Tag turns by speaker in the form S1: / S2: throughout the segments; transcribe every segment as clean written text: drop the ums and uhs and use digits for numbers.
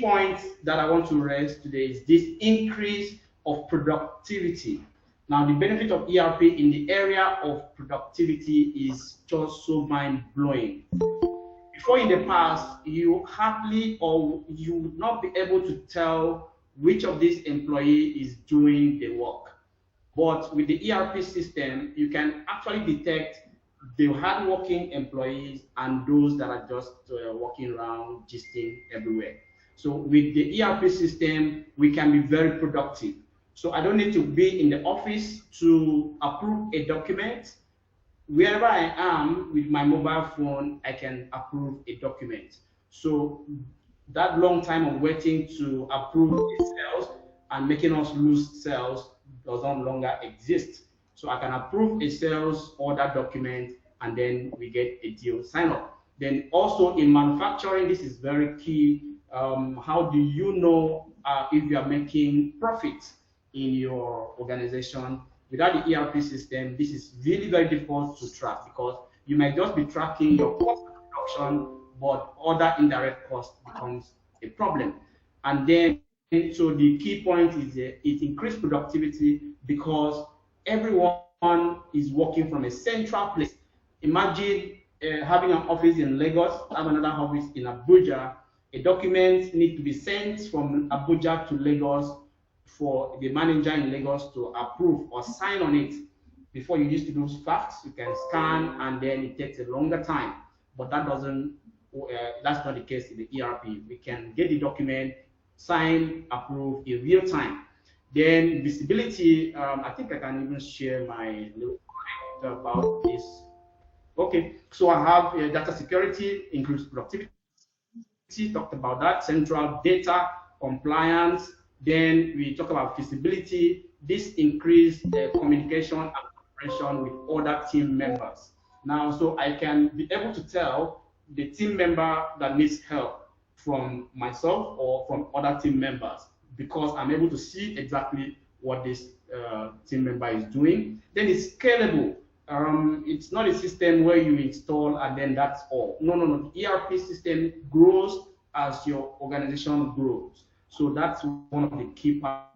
S1: point that I want to raise today is this increase of productivity. Now, the benefit of ERP in the area of productivity is just so mind-blowing. Before in the past, you hardly or you would not be able to tell which of these employee is doing the work. But with the ERP system, you can actually detect the hardworking employees and those that are just walking around, gisting everywhere. So with the ERP system, we can be very productive. So I don't need to be in the office to approve a document. Wherever I am with my mobile phone, I can approve a document. So that long time of waiting to approve a sales and making us lose sales does no longer exist. So I can approve a sales order document and then we get a deal sign up. Then also in manufacturing, this is very key. How do you know if you are making profits in your organization? Without the ERP system, this is really very difficult to track because you might just be tracking your cost of production, but other indirect cost becomes a problem. And then, so the key point is that it increased productivity because everyone is working from a central place. Imagine having an office in Lagos, have another office in Abuja. A document needs to be sent from Abuja to Lagos for the manager in Lagos to approve or sign on it. Before, you used to do fax, you can scan, and then it takes a longer time. But that doesn't. That's not the case in the ERP. We can get the document, sign, approve in real time. Then visibility. I think I can even share my little point about this. Okay, so I have data security, includes productivity. Talked about that. Central data compliance. Then we talk about feasibility. This increased communication and cooperation with other team members. Now, so I can be able to tell the team member that needs help from myself or from other team members because I'm able to see exactly what this team member is doing. Then it's scalable. It's not a system where you install and then that's all. No. The ERP system grows as your organization grows. So that's one of the key parts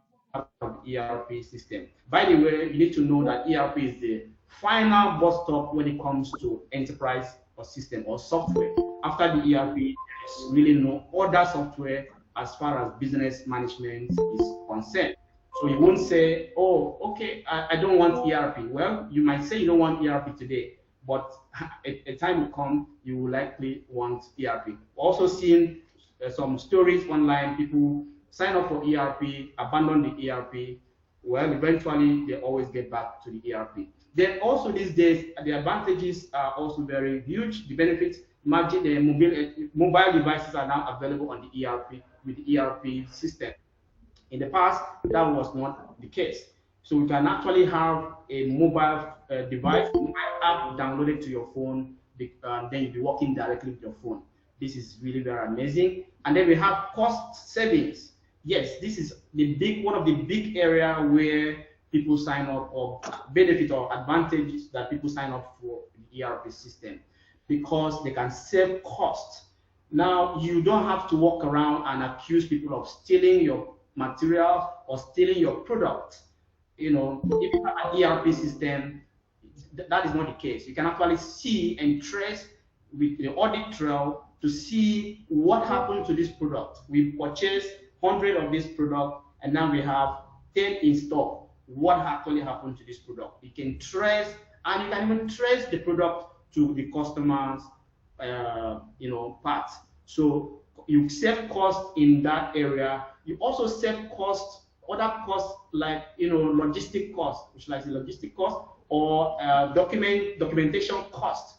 S1: of the ERP system. By the way, you need to know that ERP is the final bus stop when it comes to enterprise or system or software. After the ERP, there's really no other software as far as business management is concerned. So you won't say, oh, okay, I don't want ERP. Well, you might say you don't want ERP today, but a time will come, you will likely want ERP. Also seen some stories online, people sign up for ERP, abandon the ERP. Well, eventually they always get back to the ERP. Then also these days, the advantages are also very huge. The benefits, imagine the mobile devices are now available on the ERP with the ERP system. In the past, that was not the case. So we can actually have a mobile device, mobile app downloaded to your phone, and then you'll be working directly with your phone. This is really very amazing. And then we have cost savings. Yes, this is one of the big area where people sign up or benefit or advantages that people sign up for the ERP system because they can save costs. Now you don't have to walk around and accuse people of stealing your materials or stealing your product. You know, if you have an ERP system, that is not the case. You can actually see and trace with the audit trail to see what happened to this product. We purchased 100 of this product and now we have 10 in stock. What actually happened to this product? You can trace, and you can even trace the product to the customer's parts. So you save cost in that area. You also save cost, other costs like logistic cost, which like the logistic cost or documentation cost.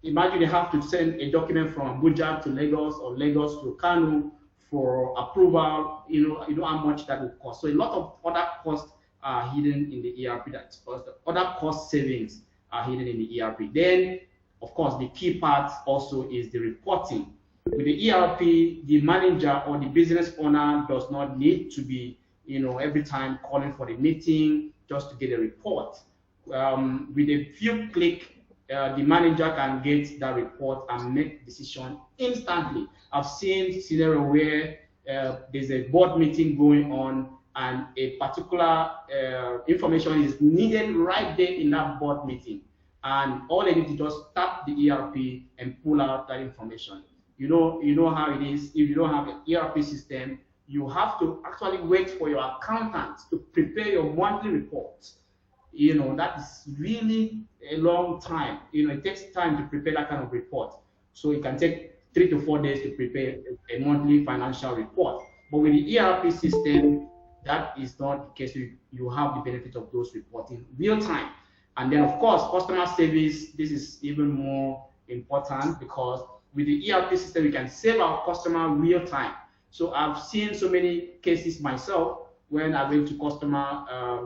S1: Imagine you have to send a document from Abuja to Lagos or Lagos to Kano for approval. You know how much that will cost. So a lot of other costs are hidden in the ERP. That's other cost savings are hidden in the ERP. Then, of course, the key part also is the reporting. With the ERP, the manager or the business owner does not need to be, every time calling for the meeting just to get a report. With a few clicks, the manager can get that report and make decision instantly. I've seen scenario where there's a board meeting going on, and a particular information is needed right there in that board meeting, and all they need to just tap the ERP and pull out that information. You know how it is. If you don't have an ERP system, you have to actually wait for your accountant to prepare your monthly reports. That is really a long time. It takes time to prepare that kind of report. So it can take 3 to 4 days to prepare a monthly financial report. But with the ERP system, that is not the case. You have the benefit of those reporting real time. And then, of course, customer service, this is even more important, because with the ERP system, we can save our customer real time. So I've seen so many cases myself when I went to customer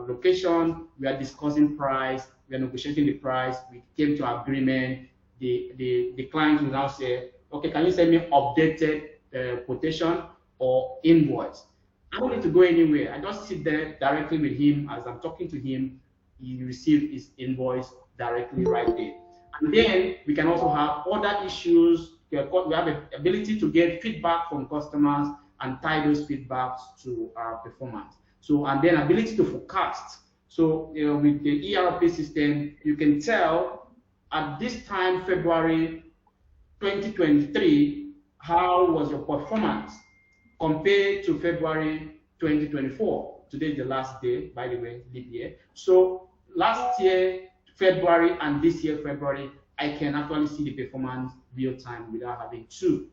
S1: location, we are discussing price, we are negotiating the price, we came to agreement. The client will now say, okay, can you send me updated quotation or invoice? I don't need to go anywhere. I just sit there directly with him. As I'm talking to him, he receives his invoice directly right there. And then we can also have other issues. We have the ability to get feedback from customers and tie those feedbacks to our performance. So, and then ability to forecast. So, with the ERP system, you can tell at this time, February 2023, how was your performance compared to February 2024. Today is the last day, by the way, leap year. So last year, February, and this year, February, I can actually see the performance real time without having to,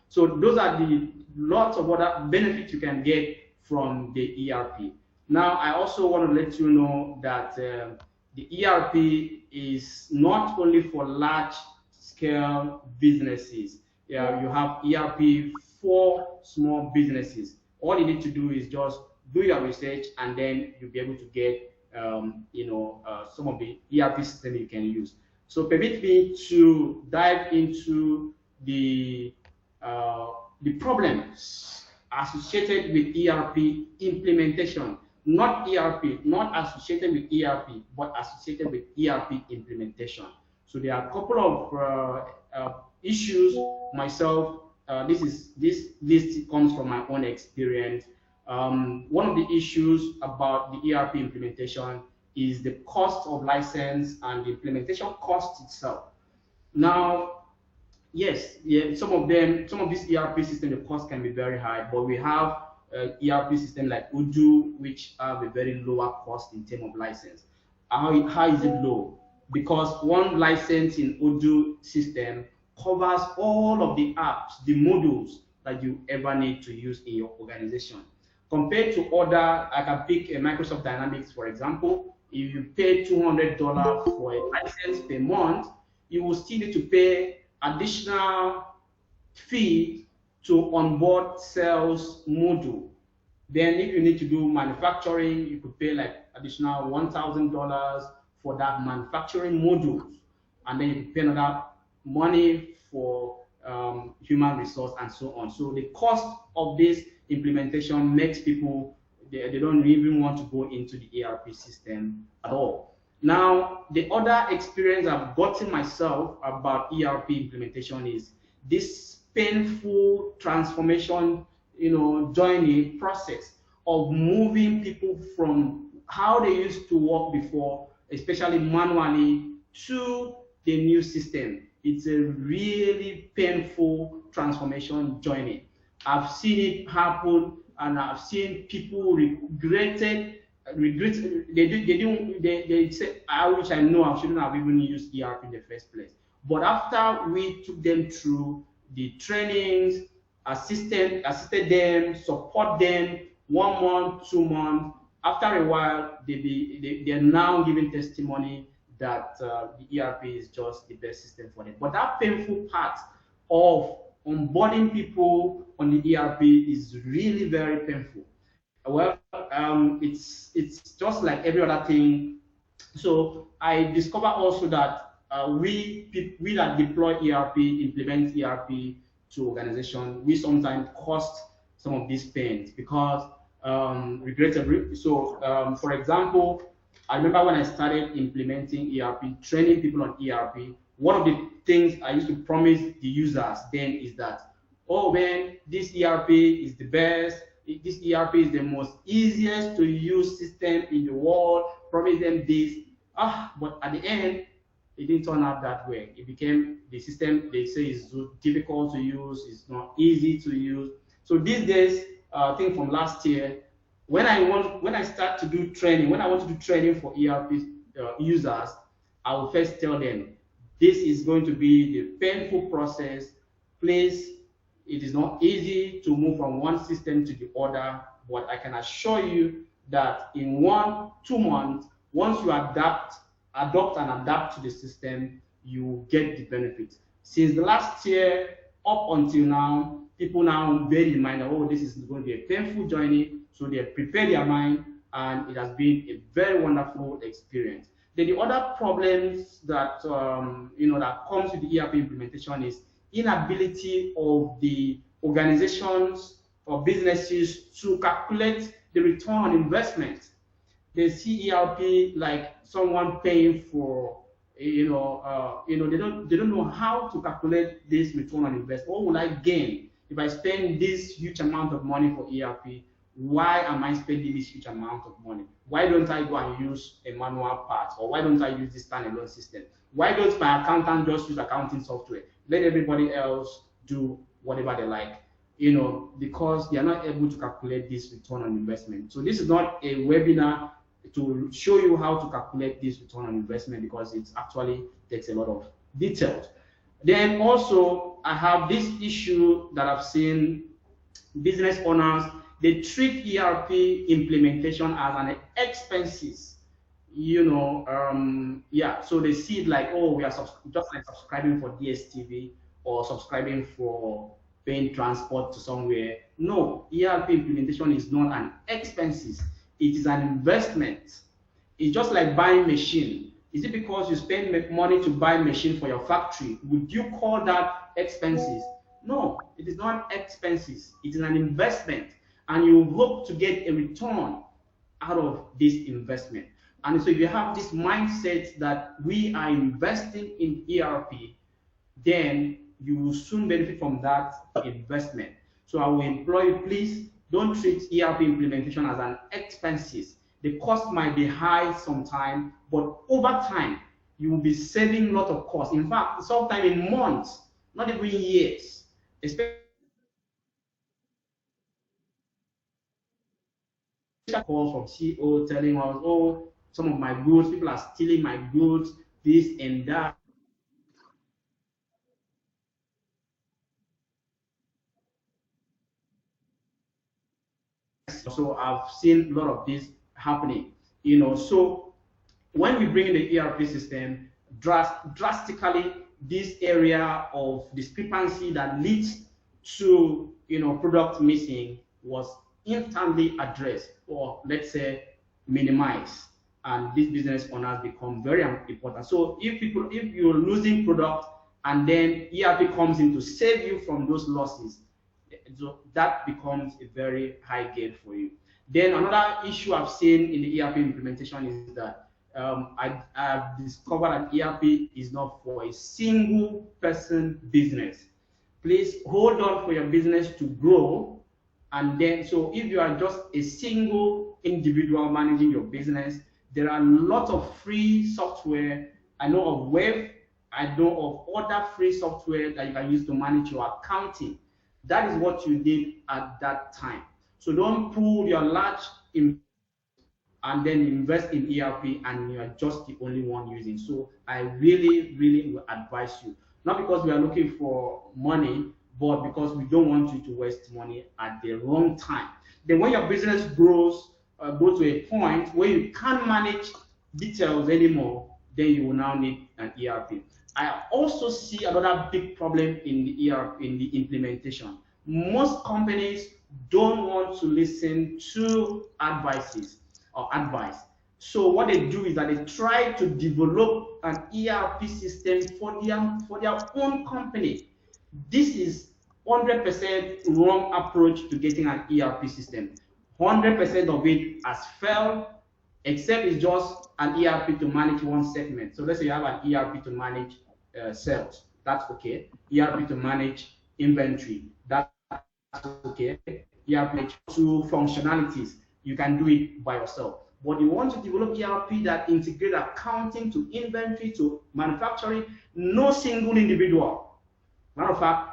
S1: So those are the lots of other benefits you can get from the ERP. Now, I also want to let you know that the ERP is not only for large scale businesses. Yeah, you have ERP for small businesses. All you need to do is just do your research, and then you'll be able to get some of the ERP system you can use. So permit me to dive into the problems associated with ERP implementation. Not ERP, not associated with ERP, but associated with ERP implementation. So there are a couple of issues myself. This list comes from my own experience. One of the issues about the ERP implementation is the cost of license and the implementation cost itself. Now, yes, some of these ERP systems, the cost can be very high, but we have ERP system like Odoo, which have a very lower cost in terms of license. How is it low? Because one license in Odoo system covers all of the apps, the modules that you ever need to use in your organization. Compared to other, I can pick a Microsoft Dynamics, for example. If you pay $200 for a license per month, you will still need to pay additional fee to onboard sales module. Then if you need to do manufacturing, you could pay like additional $1,000 for that manufacturing module. And then you could pay another money for human resource and so on. So the cost of this implementation makes people, they don't even want to go into the ERP system at all. Now, the other experience I've gotten myself about ERP implementation is this painful transformation, journey process of moving people from how they used to work before, especially manually, to the new system. It's a really painful transformation journey. I've seen it happen, and I've seen people regret. They say, I wish I know I shouldn't have even used ERP in the first place. But after we took them through the trainings, assisted them, support them 1 month, 2 months, after a while, they're now giving testimony that the ERP is just the best system for them. But that painful part of onboarding people on the ERP is really very painful. Well, it's just like every other thing. So I discovered also that we that deploy ERP, implement ERP to organization, we sometimes cost some of these pains because regrettably. So for example, I remember when I started implementing ERP, training people on ERP, one of the things I used to promise the users then is that oh man, this ERP is the best. This ERP is the most easiest to use system in the world. Promise them this. But at the end, it didn't turn out that way. It became the system they say is so difficult to use. It's not easy to use. So these days, I think from last year, when I start to do training, when I want to do training for ERP users, I will first tell them this is going to be the painful process. Please, it is not easy to move from one system to the other, but I can assure you that in 1 2 months, once you adopt and adapt to the system, you get the benefit. Since the last year up until now, people now bear in mind that, oh, this is going to be a painful journey, so they prepare their mind, and it has been a very wonderful experience. Then the other problems that that comes with the ERP implementation is inability of the organizations or businesses to calculate the return on investment. They see ERP like someone paying for, they don't know how to calculate this return on investment. What will I gain if I spend this huge amount of money for ERP? Why am I spending this huge amount of money? Why don't I go and use a manual part, or why don't I use this standalone system? Why don't my accountant just use accounting software? Let everybody else do whatever they like, because they are not able to calculate this return on investment. So this is not a webinar to show you how to calculate this return on investment, because it actually takes a lot of details. Then also, I have this issue that I've seen business owners, they treat ERP implementation as an expenses. So they see it like, oh, we are just like subscribing for DSTV or subscribing for paying transport to somewhere. No, ERP implementation is not an expenses. It is an investment. It's just like buying machine. Is it because you spend money to buy machine for your factory? Would you call that expenses? No, it is not expenses. It is an investment, and you hope to get a return out of this investment. And so if you have this mindset that we are investing in ERP, then you will soon benefit from that investment. So I will implore you, please don't treat ERP implementation as an expenses. The cost might be high sometimes, but over time, you will be saving a lot of costs. In fact, sometimes in months, not even years, especially calls from CEO telling us, oh, some of my goods, people are stealing my goods, this and that. So I've seen a lot of this happening, So when we bring in the ERP system, drastically, this area of discrepancy that leads to product missing was instantly addressed, or let's say minimized, and these business owners become very important. So if you're losing product and then ERP comes in to save you from those losses, so that becomes a very high gain for you. Then another issue I've seen in the ERP implementation is that I've discovered that ERP is not for a single person business. Please hold on for your business to grow. And then, so if you are just a single individual managing your business, there are lots of free software. I know of Wave, I know of other free software that you can use to manage your accounting. That is what you need at that time. So don't pull your large and then invest in ERP and you are just the only one using. So I really, really will advise you. Not because we are looking for money, but because we don't want you to waste money at the wrong time. Then when your business grows, go to a point where you can't manage details anymore, then you will now need an ERP. I also see another big problem in the ERP, in the implementation. Most companies don't want to listen to advice. So what they do is that they try to develop an ERP system for their own company. This is 100% wrong approach to getting an ERP system. 100% of it has failed, except it's just an ERP to manage one segment. So let's say you have an ERP to manage sales. That's okay. ERP to manage inventory. That's okay. ERP to functionalities, you can do it by yourself. But you want to develop ERP that integrate accounting to inventory to manufacturing, no single individual. Matter of fact,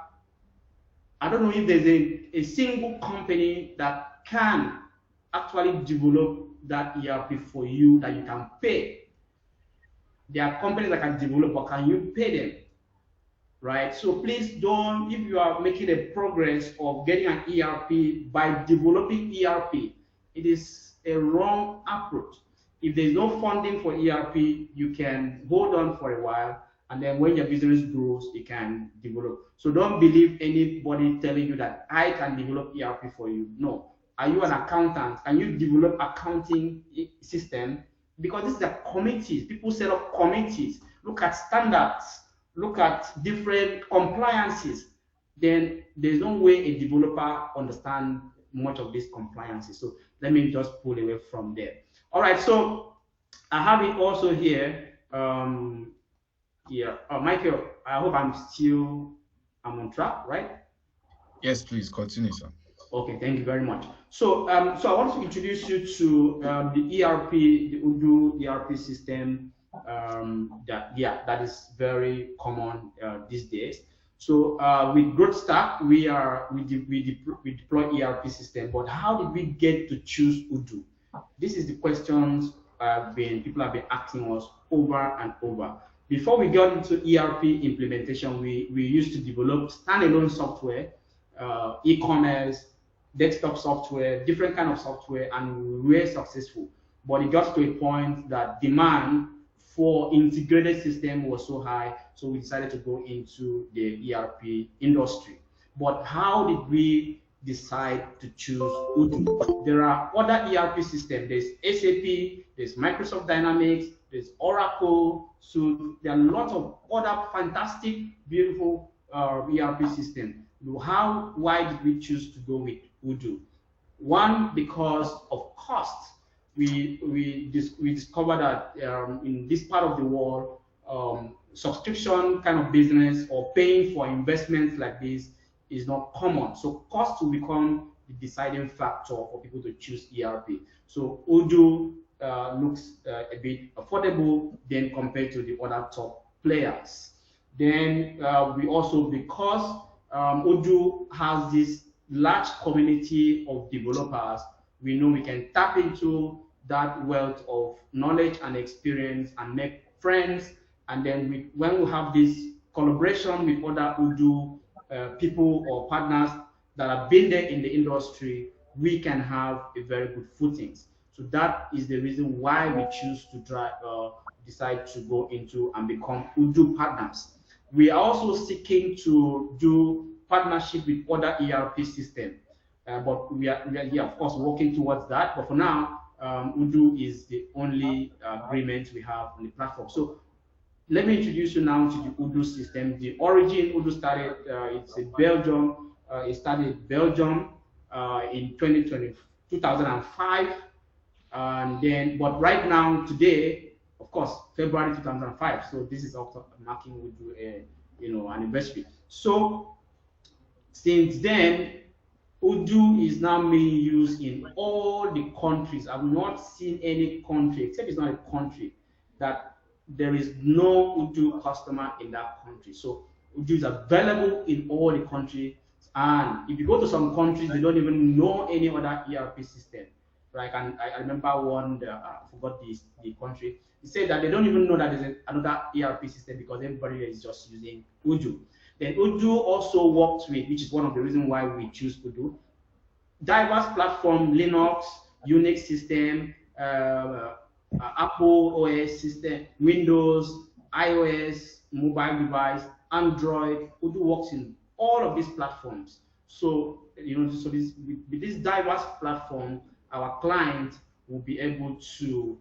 S1: I don't know if there's a single company that can actually develop that ERP for you that you can pay. There are companies that can develop, but can you pay them? Right? So please don't, if you are making a progress of getting an ERP by developing ERP, it is a wrong approach. If there's no funding for ERP, you can hold on for a while, and then when your business grows, you can develop. So don't believe anybody telling you that I can develop ERP for you. No. Are you an accountant? Can you develop accounting system? Because this is a committees. People set up committees. Look at standards, look at different compliances, then there's no way a developer understands much of these compliances. So let me just pull away from there. All right, so I have it also here. Yeah, Michael, I hope I'm on track, right?
S2: Yes, please continue, sir.
S1: Okay, thank you very much. So I want to introduce you to the ERP, the Udo ERP system. That is very common these days. So with Growth Stack, we deploy ERP system. But how did we get to choose Udo? This is the questions people have been asking us over and over. Before we got into ERP implementation, we used to develop standalone software, e-commerce, desktop software, different kind of software, and we were successful. But it got to a point that demand for integrated system was so high, so we decided to go into the ERP industry. But how did we decide to choose Odoo? There are other ERP systems. There's SAP, there's Microsoft Dynamics, there's Oracle. So there are lots of other fantastic, beautiful ERP systems. Why did we choose to go with Odoo? One, because of cost. We discovered that in this part of the world, subscription kind of business or paying for investments like this is not common. So cost will become the deciding factor for people to choose ERP. So Odoo looks a bit affordable then compared to the other top players. Then we also, because Odoo has this large community of developers, we know we can tap into that wealth of knowledge and experience and make friends. And then when we have this collaboration with other Odoo people or partners that have been there in the industry, we can have a very good footing. So that is the reason why we choose to decide to go into and become Odoo partners. We are also seeking to do partnership with other ERP systems, but we are here, of course, working towards that. But for now, Odoo is the only agreement we have on the platform. So let me introduce you now to the Odoo system. The origin Odoo started, it's in Belgium. It started in Belgium in 2005. And then, but right now, today, of course, February 2005. So this is also marking Odoo anniversary. So since then, Odoo is now being used in all the countries. I've not seen any country, except it's not a country, that there is no Odoo customer in that country. So Odoo is available in all the countries. And if you go to some countries, they don't even know any other ERP system. Like, and I remember one, I forgot the country. He said that they don't even know that there's another ERP system because everybody is just using Odoo. Then Odoo also works with, which is one of the reasons why we choose Odoo, diverse platform, Linux, Unix system, Apple OS system, Windows, iOS, mobile device, Android. Odoo works in all of these platforms. So with this diverse platform, our client will be able to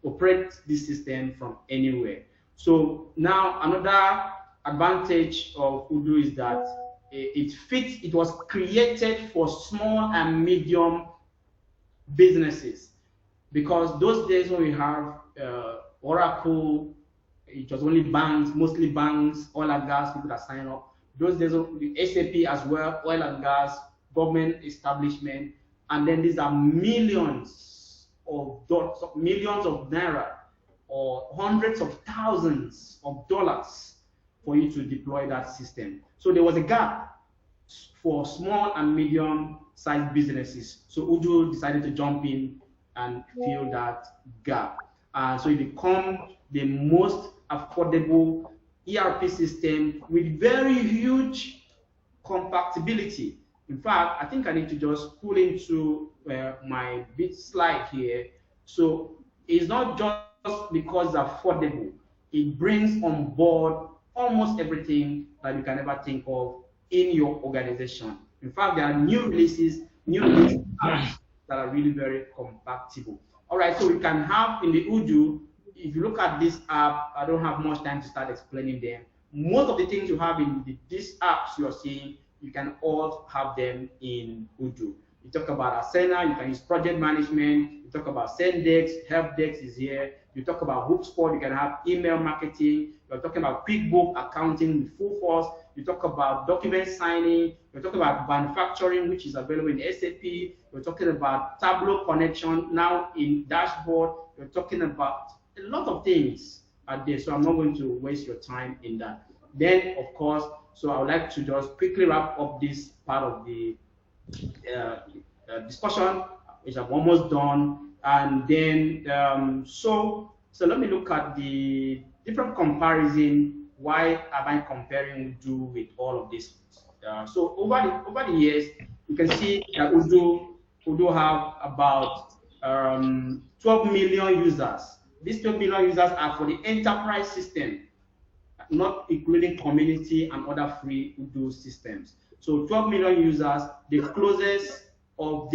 S1: operate this system from anywhere. So now another advantage of Odoo is that it was created for small and medium businesses, because those days when we have Oracle, it was only banks, mostly banks, oil and gas people that sign up. Those days, the SAP as well, oil and gas, government establishment, and then these are millions of naira, or hundreds of thousands of dollars for you to deploy that system. So there was a gap for small and medium sized businesses. So Uju decided to jump in and fill that gap. So it become the most affordable ERP system with very huge compatibility. In fact, I think I need to just pull into my bit slide here. So it's not just because it's affordable, it brings on board almost everything that you can ever think of in your organization. In fact, there are new release apps that are really very compatible. All right, so we can have in the Uju, if you look at this app, I don't have much time to start explaining them. Most of the things you have in these apps you're seeing, you can all have them in Uju. You talk about Asana, you can use project management. You talk about Sendex, HelpDex is here. You talk about HubSpot, you can have email marketing. You're talking about QuickBook accounting with full force. You talk about document signing. You're talking about manufacturing, which is available in SAP. You're talking about Tableau connection now in dashboard. You're talking about a lot of things are there. So I'm not going to waste your time in that. Then, of course, so I would like to just quickly wrap up this part of the discussion, which I'm almost done. And then, so let me look at the different comparison. Why am I comparing Udo with all of this? So over the years, you can see that Udo have about 12 million users. These 12 million users are for the enterprise system, not including community and other free Udo systems. So 12 million users. The closest of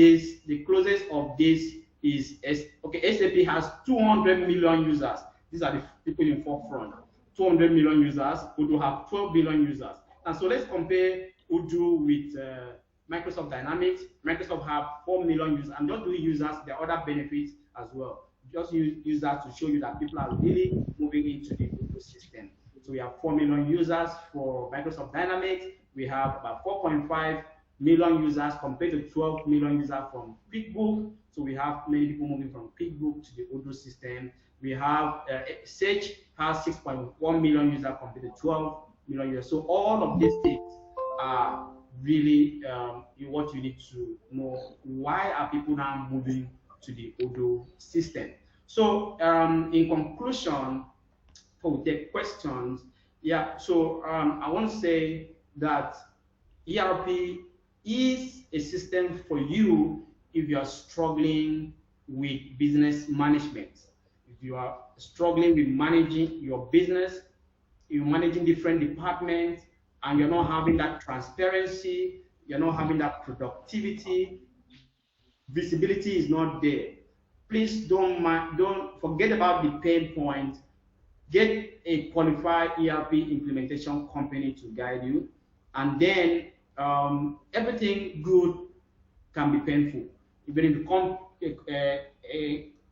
S1: this is SAP has 200 million users. These are the people in forefront. 200 million users. Udo have 12 million users. And so let's compare Udo with Microsoft Dynamics. Microsoft have 4 million users. I'm just doing users. There are other benefits as well. Just use that to show you that people are really moving into the Udo system. So we have 4 million users for Microsoft Dynamics. We have about 4.5 million users compared to 12 million users from QuickBook. So we have many people moving from QuickBook to the Odoo system. We have Sage has 6.1 million users compared to 12 million users. So all of these things are really what you need to know. Why are people now moving to the Odoo system? So in conclusion, for the questions, yeah. So I want to say that ERP is a system for you if you are struggling with business management. If you are struggling with managing your business, you're managing different departments, and you're not having that transparency, you're not having that productivity, visibility is not there. Please don't forget about the pain point. Get a qualified ERP implementation company to guide you, and then everything good can be painful. Even if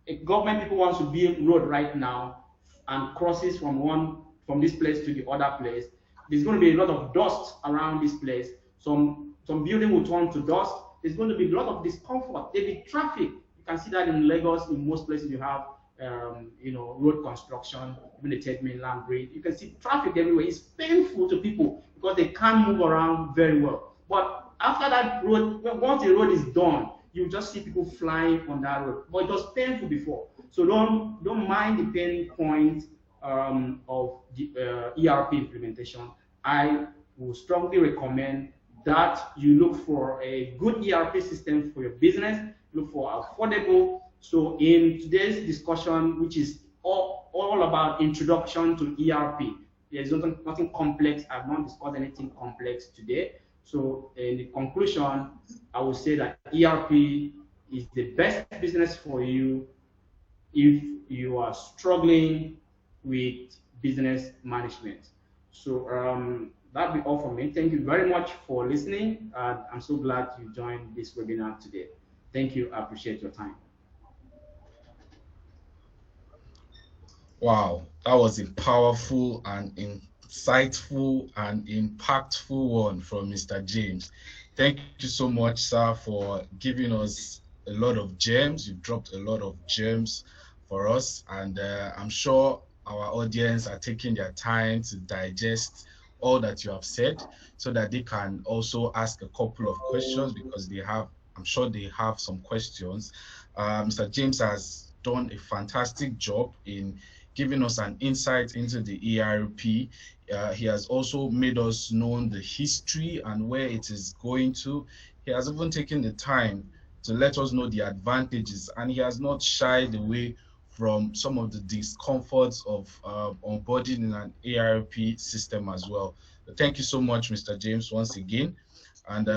S1: a government people wants to build road right now and crosses from this place to the other place, there's going to be a lot of dust around this place. Some building will turn to dust. There's going to be a lot of discomfort. There'll be traffic. You can see that in Lagos. In most places, you have road construction, even the third mainland bridge. You can see traffic everywhere. It's painful to people because they can't move around very well. But after that road, once the road is done, you just see people flying on that road. But it was painful before. So don't mind the pain point of the ERP implementation. I would strongly recommend that you look for a good ERP system for your business, look for affordable. So in today's discussion, which is all about introduction to ERP, there's nothing complex. I've not discussed anything complex today. So in the conclusion, I would say that ERP is the best business for you if you are struggling with business management. So that'll be all from me. Thank you very much for listening. I'm so glad you joined this webinar today. Thank you. I appreciate your time.
S2: Wow, that was a powerful and insightful and impactful one from Mr. James. Thank you so much, sir, for giving us a lot of gems. You dropped a lot of gems for us, and I'm sure our audience are taking their time to digest all that you have said so that they can also ask a couple of questions because I'm sure they have some questions. Mr. James has done a fantastic job in giving us an insight into the ERP. He has also made us know the history and where it is going to. He has even taken the time to let us know the advantages, and he has not shied away from some of the discomforts of onboarding in an ERP system as well. Thank you so much, Mr. James, once again. And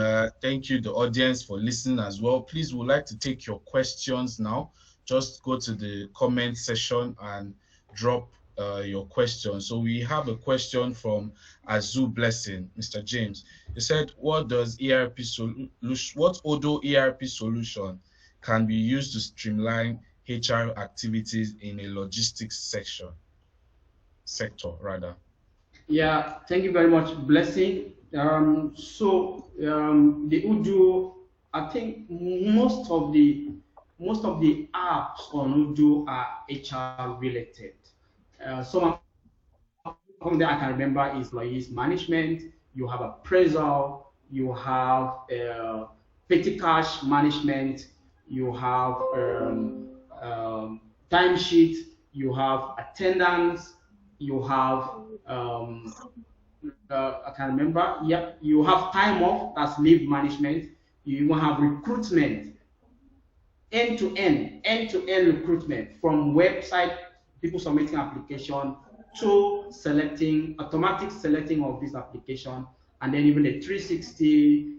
S2: thank you, the audience, for listening as well. Please, we would like to take your questions now. Just go to the comment section and drop your question. So we have a question from Azu Blessing, Mr. James. He said, "What does ERP solution? What Odo ERP solution can be used to streamline HR activities in a logistics sector rather?"
S1: Yeah, thank you very much, Blessing. The Udo, I think most of the apps on Udo are HR related. Some of them I can remember is employees management. You have appraisal. You have petty cash management. You have timesheet. You have attendance. You have I can remember. Yeah, you have time off. That's leave management. You even have recruitment, end-to-end recruitment from website, people submitting application to selecting, automatic selecting of this application, and then even the 360,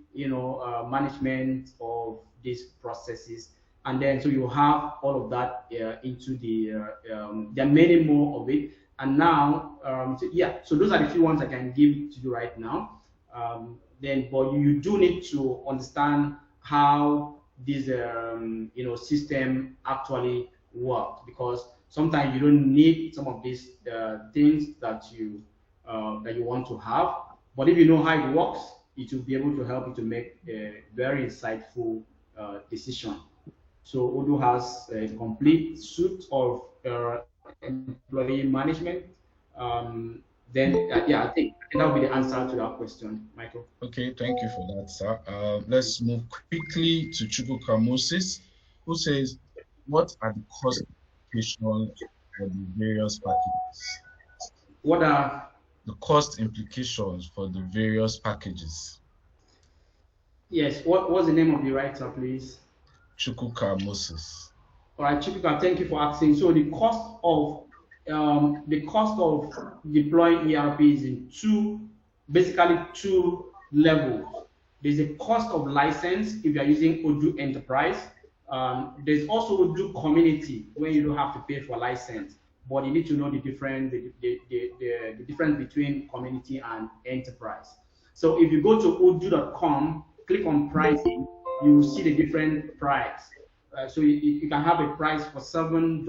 S1: management of these processes. And then so you have all of that into there are many more of it. And now, so those are the few ones I can give to you right now. But you do need to understand how this system actually works, because sometimes you don't need some of these things that you want to have, but if you know how it works, it will be able to help you to make a very insightful decision. So Odoo has a complete suite of employee management. I think that will be the answer to that question, Michael.
S2: Okay, thank you for that, sir. Let's move quickly to Chukwuka Moses, who says, "What are the cost implications for the various packages?"
S1: What are
S2: The cost implications for the various packages.
S1: Yes, what's the name of the writer, please?
S2: Chukwuka Moses.
S1: All right, Chipika, thank you for asking. So the cost of deploying ERP is in basically two levels. There's a cost of license if you are using Odoo Enterprise. There's also Odoo Community where you don't have to pay for license, but you need to know the difference between community and enterprise. So if you go to odoo.com, click on pricing, you will see the different price. So you can have a price for $7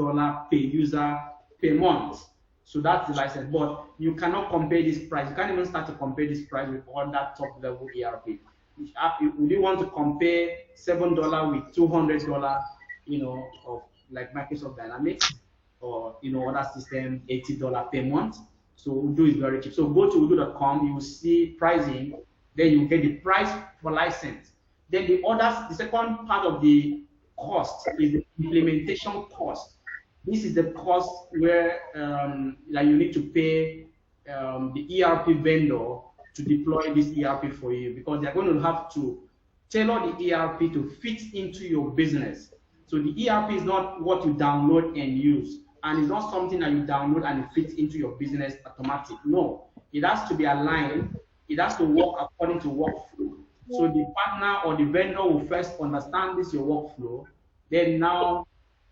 S1: per user per month. So that's the license. But you cannot compare this price. You can't even start to compare this price with other top level ERP. Would you want to compare $7 with $200, of like Microsoft Dynamics, or other system $80 per month? So Udo is very cheap. So go to udo.com, you will see pricing, then you get the price for license. Then the second part of the cost is the implementation cost. This is the cost where like you need to pay the ERP vendor to deploy this ERP for you, because they're going to have to tailor the ERP to fit into your business. So the ERP is not what you download and use, and it's not something that you download and it fits into your business automatic. No, it has to be aligned. It has to work according to workflow. So the partner or the vendor will first understand this your workflow, then now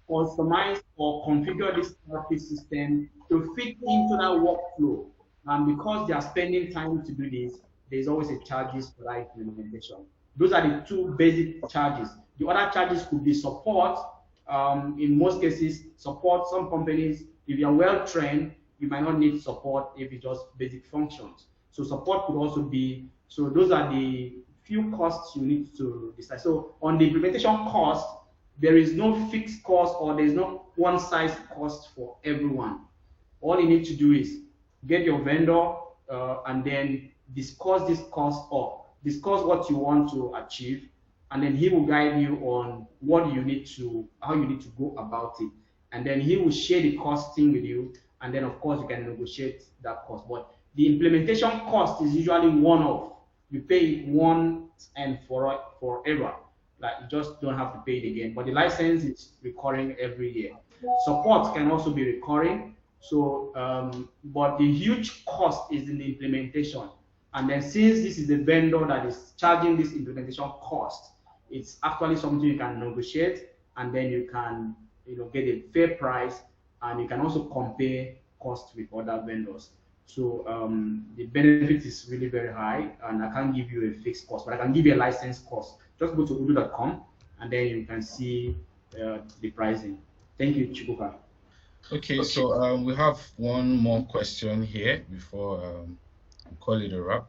S1: customize or configure this ERP system to fit into that workflow. And because they are spending time to do this, there's always a charges for that implementation. Those are the two basic charges. The other charges could be support. In most cases, support, some companies, if you're well trained, you might not need support if it's just basic functions. So support could also be, so those are the few costs you need to decide. So on the implementation cost, there is no fixed cost or there is no one size cost for everyone. All you need to do is get your vendor and then discuss this cost or discuss what you want to achieve, and then he will guide you on what you need to, how you need to go about it, and then he will share the costing with you, and then of course you can negotiate that cost. But the implementation cost is usually one off. You pay it once and forever. Like you just don't have to pay it again. But the license is recurring every year. Support can also be recurring. So, but the huge cost is in the implementation. And then since this is the vendor that is charging this implementation cost, it's actually something you can negotiate, and then you can, get a fair price, and you can also compare cost with other vendors. So the benefit is really very high, and I can't give you a fixed cost, but I can give you a license cost. Just go to udo.com, and then you can see the pricing. Thank you, Chibuka.
S2: Okay, so we have one more question here before we call it a wrap.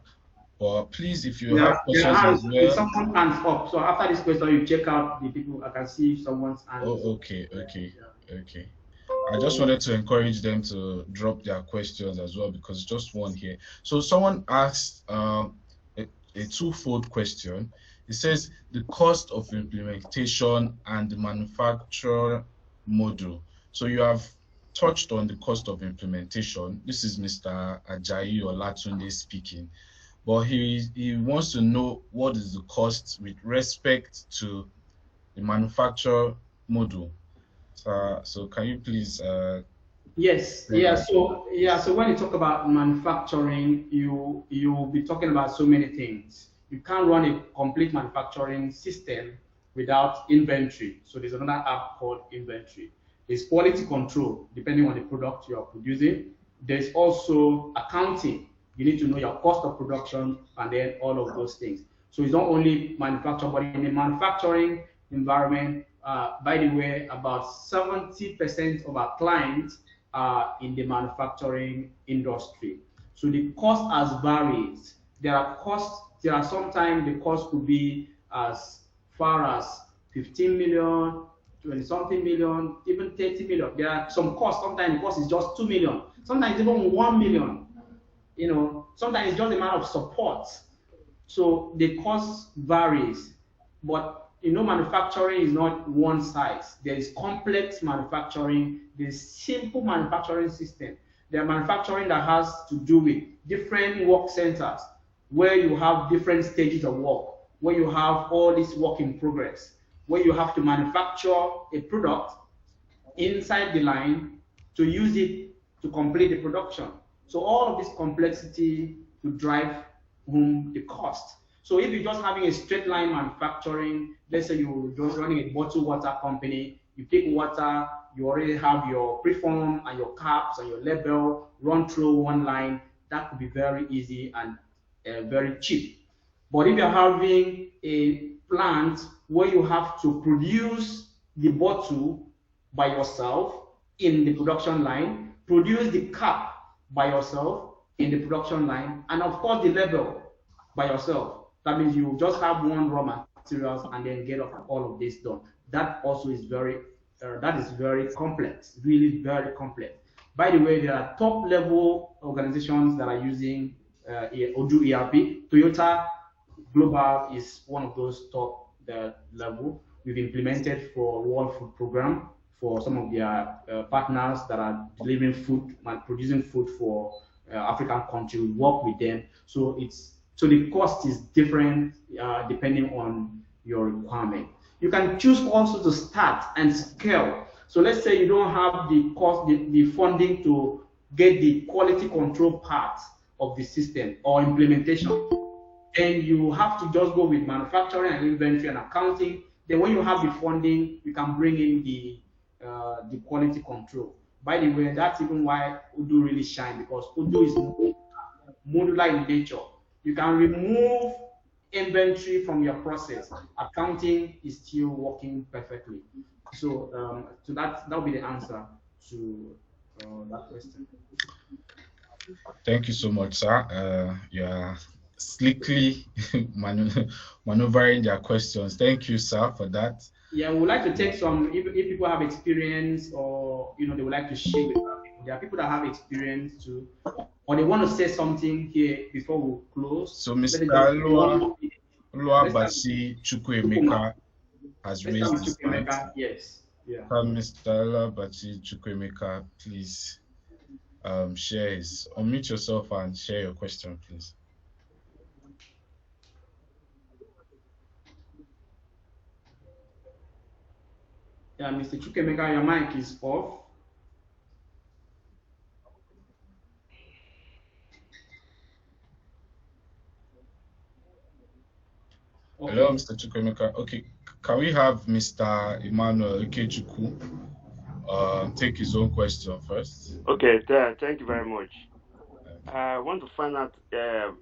S2: But please, if you have questions as well.
S1: Someone hands up. So after this question, you check out the people. I can see if someone's hands.
S2: Oh, okay. I just wanted to encourage them to drop their questions as well, because just one here. So someone asked a twofold question. It says the cost of implementation and the manufacturer model. So you have touched on the cost of implementation. This is Mr. Ajayi Olatunde speaking. But he wants to know what is the cost with respect to the manufacturer model. So can you please?
S1: Yes. So when you talk about manufacturing, you'll be talking about so many things. You can't run a complete manufacturing system without inventory. So there's another app called inventory. There's quality control, depending on the product you are producing. There's also accounting. You need to know your cost of production and then all of those things. So it's not only manufacturing, but in the manufacturing environment, by the way, about 70% of our clients are in the manufacturing industry. So the cost has varied. There are sometimes the cost could be as far as 15 million, 20 something million, even 30 million. There are some costs, sometimes the cost is just 2 million, sometimes even 1 million. Sometimes it's just a matter of support. So the cost varies, but manufacturing is not one size. There is complex manufacturing, there's simple manufacturing system. There are manufacturing that has to do with different work centers, where you have different stages of work, where you have all this work in progress, where you have to manufacture a product inside the line to use it to complete the production. So all of this complexity to drive home the cost. So if you're just having a straight line manufacturing, let's say you're just running a bottled water company, you take water, you already have your preform and your caps and your label run through one line, that could be very easy and very cheap. But if you're having a plant where you have to produce the bottle by yourself in the production line, produce the cap by yourself in the production line, and of course the label by yourself. That means you just have one raw materials and then get all of this done. That also is very complex, really very complex. By the way, there are top level organizations that are using Odoo ERP. Toyota Global is one of those top level. We've implemented for World Food Program for some of their partners that are delivering food, producing food for African countries. We work with them. So the cost is different depending on your requirement. You can choose also to start and scale. So let's say you don't have the cost, the funding to get the quality control part of the system or implementation. And you have to just go with manufacturing and inventory and accounting. Then when you have the funding, you can bring in the quality control. By the way, that's even why Odoo really shine, because Odoo is modular in nature. You can remove inventory from your process. Accounting is still working perfectly. So that will be the answer to that question.
S2: Thank you so much, sir. You are slickly maneuvering their questions. Thank you, sir, for that.
S1: Yeah, we would like to take some if people have experience or they would like to share with other people. There are people that have experience too, or they want to say something here before we close.
S2: So,
S1: Let it
S2: Mr.
S1: just be one minute. Yeah, let's start with
S2: Oluwabasi
S1: Chukuma.
S2: Chukwuemeka has
S1: Let's start
S2: raised
S1: with
S2: his hand.
S1: Chukwemeka. Yes. Yeah.
S2: Can Mr. Oluwabasi Chukwuemeka please unmute yourself and share your question, please.
S1: Yeah, Mr. Chukwemeka, your mic is off.
S2: Hello,
S1: Okay.
S2: Mr. Chukwuemeka. Okay, can we have Mr. Emmanuel Ikechukwu take his own question first?
S3: Okay, thank you very much. I want to find out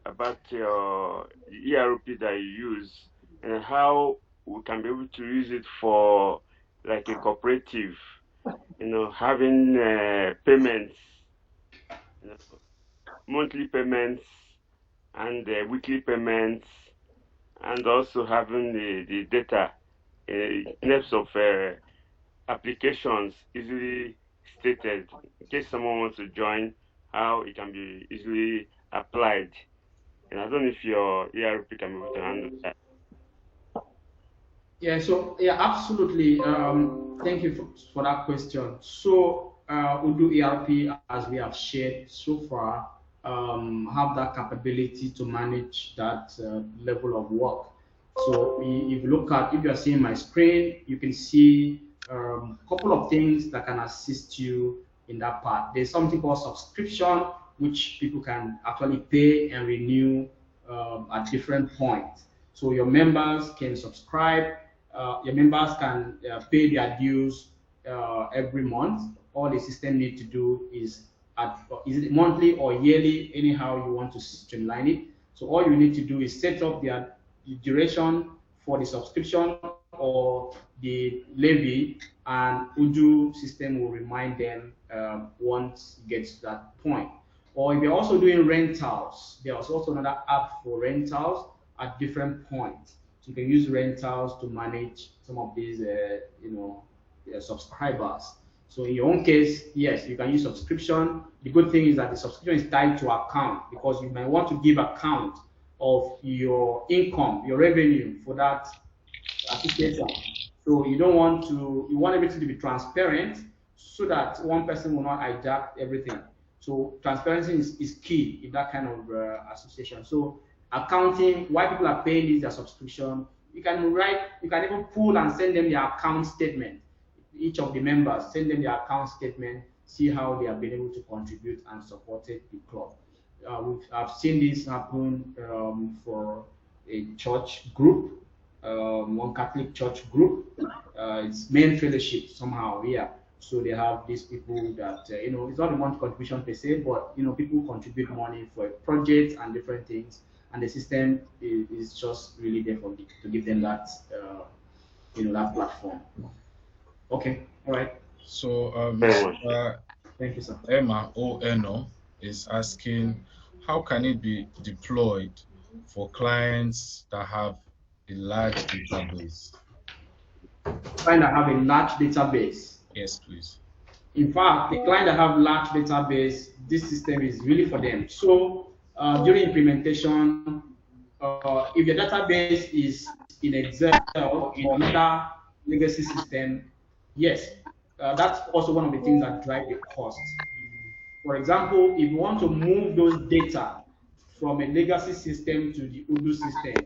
S3: about your ERP that you use and how we can be able to use it for like a cooperative, having payments, you know, monthly payments and weekly payments, and also having the data in terms of applications easily stated in case someone wants to join, how it can be easily applied. And I don't know if your ERP can be able to handle that.
S1: Yeah, so yeah, absolutely. Thank you for that question. So Udo ERP, as we have shared so far, have that capability to manage that level of work. So if you look at, if you are seeing my screen, you can see a couple of things that can assist you in that part. There's something called subscription, which people can actually pay and renew at different points. So your members can subscribe, your members can pay their dues every month. All the system need to do is it monthly or yearly, anyhow you want to streamline it. So all you need to do is set up the duration for the subscription or the levy, and Uju system will remind them once it gets to that point. Or if you're also doing rentals, there's also another app for rentals at different points. So you can use rentals to manage some of these, subscribers. So in your own case, yes, you can use subscription. The good thing is that the subscription is tied to account, because you might want to give account of your income, your revenue for that association. So you want everything to be transparent so that one person will not hijack everything. So transparency is key in that kind of association. So accounting, why people are paying this their subscription, you can even pull and send them their account statement. Each of the members, send them their account statement, see how they have been able to contribute and supported the club. I've seen this happen for a church group, one Catholic church group. It's main fellowship somehow, yeah. So they have these people that it's not a month contribution per se, but people contribute money for a project and different things, and the system is just really there to give them that that platform. Okay, all right.
S2: So,
S3: Very much.
S2: Mr.
S1: Thank you, sir.
S2: Emma Ono is asking, how can it be deployed for clients that have a large database?
S1: Client that have a large database.
S2: Yes, please.
S1: In fact, the client that have large database, this system is really for them. So during implementation, if your database is in Excel or in another legacy system, yes, that's also one of the things that drive the cost. For example, if you want to move those data from a legacy system to the Udo system,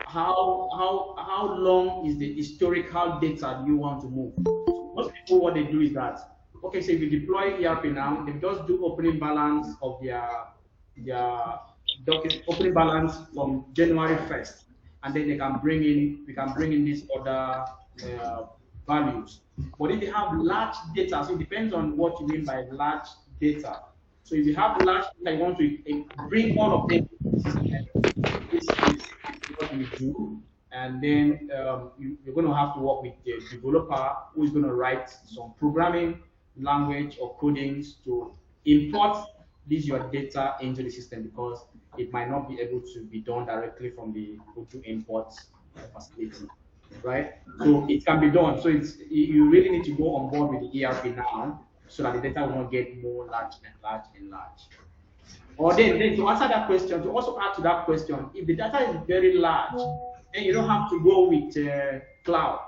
S1: how long is the historical data you want to move? So most people, what they do is that, okay, so if you deploy ERP now, they just do opening balance of their opening balance from January 1st, and then we can bring in these other values. But if you have large data, so it depends on what you mean by large data. So if you have large data, you want to bring all of them to the system. This is what we do, and then you're going to have to work with the developer who is going to write some programming. language or codings to import this your data into the system because it might not be able to be done directly from the Odoo import facility, right? So it can be done. So you really need to go on board with the ERP now so that the data will not get more large and large and large. Or then to answer that question, to also add to that question, if the data is very large, then you don't have to go with cloud.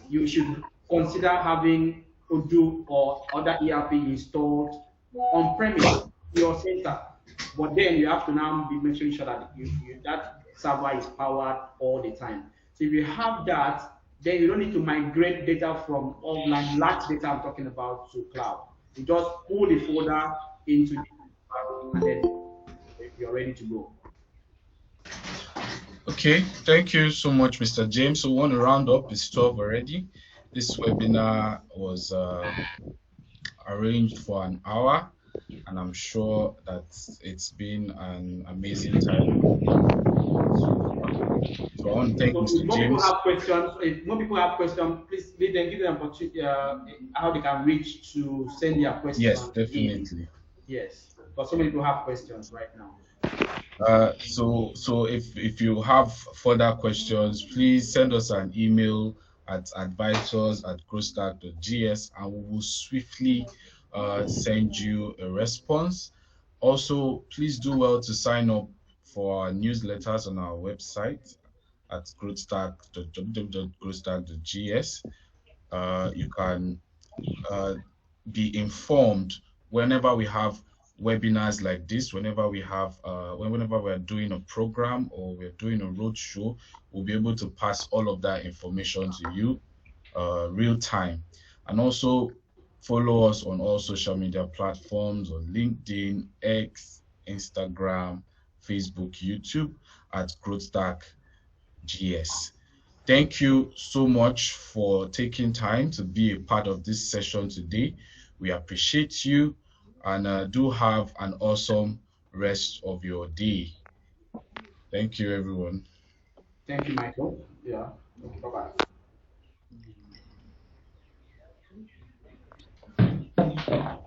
S1: You should consider having Odoo or other ERP installed on premise your center. But then you have to now be making sure that that server is powered all the time. So if you have that, then you don't need to migrate data from offline, large data I'm talking about, to cloud. You just pull the folder into the and then you're ready to go.
S2: Okay, thank you so much, Mr. James. So we want to round up. It's 12 already. This webinar was arranged for an hour, and I'm sure that it's been an amazing time so far. So I want to thank
S1: So if
S2: Mr.
S1: more people
S2: James.
S1: have questions, please let them give them opportunity how they can reach to send their
S2: Yes,
S1: questions in.
S2: definitely.
S1: Yes, because so many people have questions right now.
S2: So if you have further questions, please send us an email at advisors@growstack.gs, and we will swiftly send you a response. Also, please do well to sign up for our newsletters on our website at www.growstack.gs. You can uh, be informed whenever we have webinars like this, whenever we're doing a program or we're doing a roadshow, we'll be able to pass all of that information to you real time. And also follow us on all social media platforms on LinkedIn, X, Instagram, Facebook, YouTube at GrowthStack GS. Thank you so much for taking time to be a part of this session today. We appreciate you, and do have an awesome rest of your day. Thank you, everyone.
S1: Thank you, Michael. Yeah. Bye bye.